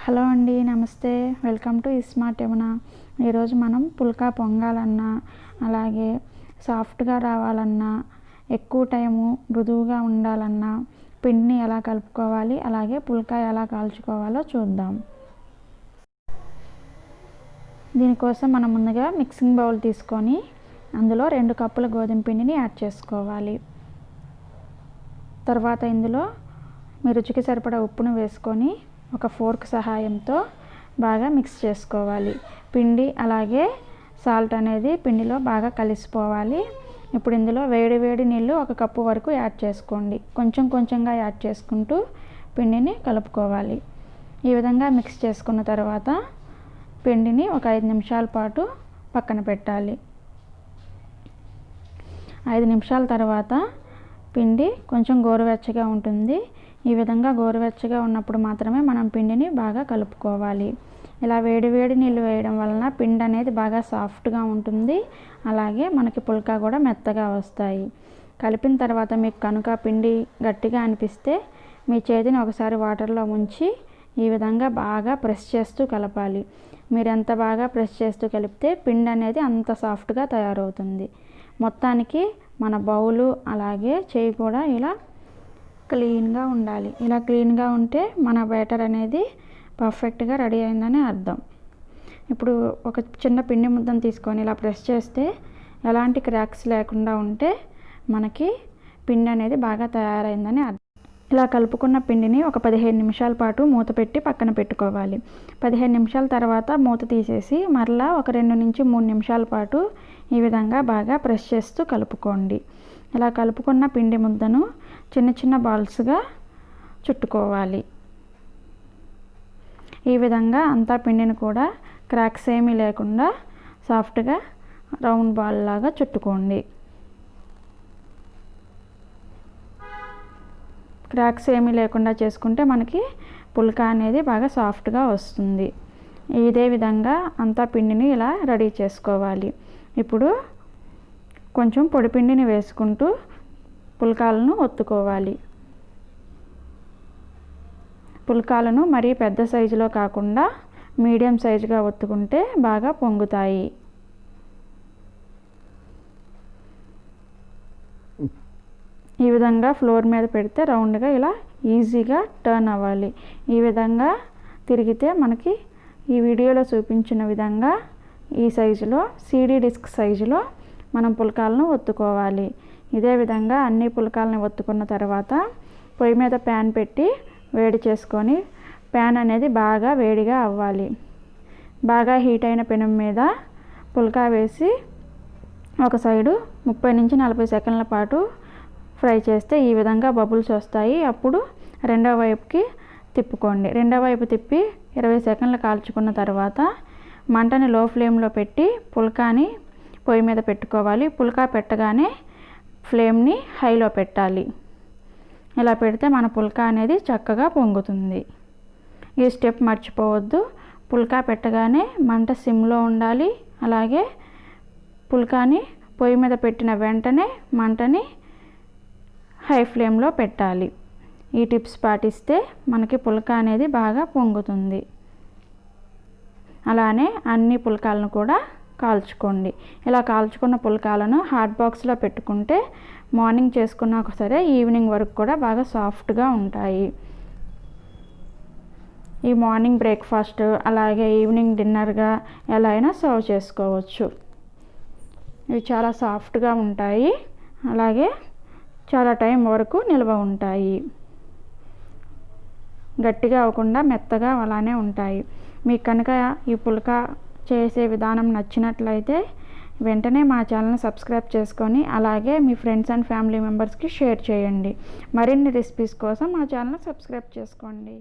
Hello అండి, నమస్తే. Welcome to smart Yamuna. ఈరోజు మనం పుల్కా పొంగాలన్నా, అలాగే సాఫ్ట్గా రావాలన్నా, ఎక్కువ టైము మృదువుగా ఉండాలన్నా పిండిని ఎలా కలుపుకోవాలి, అలాగే పుల్కా ఎలా కాల్చుకోవాలో చూద్దాం. దీనికోసం మనం ముందుగా మిక్సింగ్ బౌల్ తీసుకొని అందులో 2 కప్పుల గోధుమ పిండిని యాడ్ చేసుకోవాలి. తర్వాత ఇందులో మీ రుచికి సరిపడా ఉప్పును వేసుకొని ఒక ఫోర్క్ సహాయంతో బాగా మిక్స్ చేసుకోవాలి. పిండి అలాగే సాల్ట్ అనేది పిండిలో బాగా కలిసిపోవాలి. ఇప్పుడు ఇందులో వేడి నీళ్ళు 1 కప్పు వరకు యాడ్ చేసుకోండి. కొంచెం కొంచెంగా యాడ్ చేసుకుంటూ పిండిని కలుపుకోవాలి. ఈ విధంగా మిక్స్ చేసుకున్న తర్వాత పిండిని ఒక 5 నిమిషాల పాటు పక్కన పెట్టాలి. 5 నిమిషాల తర్వాత పిండి కొంచెం గోరువెచ్చగా ఉంటుంది. ఈ విధంగా గోరువెచ్చగా ఉన్నప్పుడు మాత్రమే మనం పిండిని బాగా కలుపుకోవాలి. ఇలా వేడి నీళ్ళు వేయడం వలన పిండి అనేది బాగా సాఫ్ట్గా ఉంటుంది. అలాగే మనకి పుల్కా కూడా మెత్తగా వస్తాయి. కలిపిన తర్వాత మీకు కనుక పిండి గట్టిగా అనిపిస్తే మీ చేతిని ఒకసారి వాటర్లో ముంచి ఈ విధంగా బాగా ప్రెస్ చేస్తూ కలపాలి. మీరు ఎంత బాగా ప్రెస్ చేస్తూ కలిపితే పిండి అనేది అంత సాఫ్ట్గా తయారవుతుంది. మొత్తానికి మన బౌలు అలాగే చేయి కూడా ఇలా క్లీన్గా ఉండాలి. ఇలా క్లీన్గా ఉంటే మన బ్యాటర్ అనేది పర్ఫెక్ట్గా రెడీ అయిందని అర్థం. ఇప్పుడు ఒక చిన్న పిండి ముద్దను తీసుకొని ఇలా ప్రెస్ చేస్తే ఎలాంటి క్రాక్స్ లేకుండా ఉంటే మనకి పిండి అనేది బాగా తయారైందని అర్థం. ఇలా కలుపుకున్న పిండిని ఒక 15 నిమిషాల పాటు మూత పెట్టి పక్కన పెట్టుకోవాలి. 15 నిమిషాల తర్వాత మూత తీసేసి మరలా ఒక 2 నుంచి 3 నిమిషాల పాటు ఈ విధంగా బాగా ప్రెస్ చేస్తూ కలుపుకోండి. ఇలా కలుపుకున్న పిండి ముద్దను చిన్న బాల్స్గా చుట్టుకోవాలి. ఈ విధంగా అంతా పిండిని కూడా క్రాక్స్ ఏమీ లేకుండా సాఫ్ట్గా రౌండ్ బాల్ లాగా చుట్టుకోండి. క్రాక్స్ ఏమీ లేకుండా చేసుకుంటే మనకి పుల్కా అనేది బాగా సాఫ్ట్గా వస్తుంది. ఇదే విధంగా అంతా పిండిని ఇలా రెడీ చేసుకోవాలి. ఇప్పుడు కొంచెం పొడి పిండిని వేసుకుంటూ పుల్కాలను ఒత్తుకోవాలి. పుల్కాలను మరీ పెద్ద సైజులో కాకుండా మీడియం సైజుగా ఒత్తుకుంటే బాగా పొంగుతాయి. ఈ విధంగా ఫ్లోర్ మీద పెడితే రౌండ్గా ఇలా ఈజీగా టర్న్ అవ్వాలి. ఈ విధంగా తిరిగితే మనకి ఈ వీడియోలో చూపించిన విధంగా ఈ సైజులో CD డిస్క్ సైజులో మనం పుల్కాలను ఒత్తుకోవాలి. ఇదే విధంగా అన్ని పుల్కాలను ఒత్తుకున్న తర్వాత పొయ్యి మీద ప్యాన్ పెట్టి వేడి చేసుకొని ప్యాన్ అనేది బాగా వేడిగా అవ్వాలి. బాగా హీట్ అయిన పెనం మీద పుల్కా వేసి ఒక సైడు 30 నుంచి 40 సెకండ్ల పాటు ఫ్రై చేస్తే ఈ విధంగా బబుల్స్ వస్తాయి. అప్పుడు రెండో వైపుకి తిప్పుకోండి. రెండో వైపు తిప్పి 20 సెకండ్లు కాల్చుకున్న తర్వాత మంటని లో ఫ్లేమ్లో పెట్టి పుల్కాని పొయ్యి మీద పెట్టుకోవాలి. పుల్కా పెట్టగానే ఫ్లేమ్ని హైలో పెట్టాలి. ఇలా పెడితే మన పుల్కా అనేది చక్కగా పొంగుతుంది. ఈ స్టెప్ మర్చిపోవద్దు. పుల్కా పెట్టగానే మంట సిమ్లో ఉండాలి. అలాగే పుల్కాని పొయ్యి మీద పెట్టిన వెంటనే మంటని హై ఫ్లేమ్లో పెట్టాలి. ఈ టిప్స్ పాటిస్తే మనకి పుల్కా అనేది బాగా పొంగుతుంది. అలానే అన్ని పుల్కాలను కూడా కాల్చుకోండి. ఇలా కాల్చుకున్న పుల్కాలను హాట్ బాక్స్లో పెట్టుకుంటే మార్నింగ్ చేసుకున్నాక సరే ఈవినింగ్ వరకు కూడా బాగా సాఫ్ట్గా ఉంటాయి. ఈ మార్నింగ్ బ్రేక్ఫాస్ట్ అలాగే ఈవినింగ్ డిన్నర్గా ఎలా అయినా సర్వ్ చేసుకోవచ్చు. ఇవి చాలా సాఫ్ట్గా ఉంటాయి. అలాగే చాలా టైం వరకు నిల్వ ఉంటాయి. గట్టిగా అవ్వకుండా మెత్తగా అలానే ఉంటాయి. మీకు కనుక ఈ పుల్కా చేసే విధానం నచ్చినట్లయితే వెంటనే మా ఛానల్ని సబ్స్క్రైబ్ చేసుకొని అలాగే మీ ఫ్రెండ్స్ అండ్ ఫ్యామిలీ మెంబర్స్కి షేర్ చేయండి. మరిన్ని రెసిపీస్ కోసం మా ఛానల్ని సబ్స్క్రైబ్ చేసుకోండి.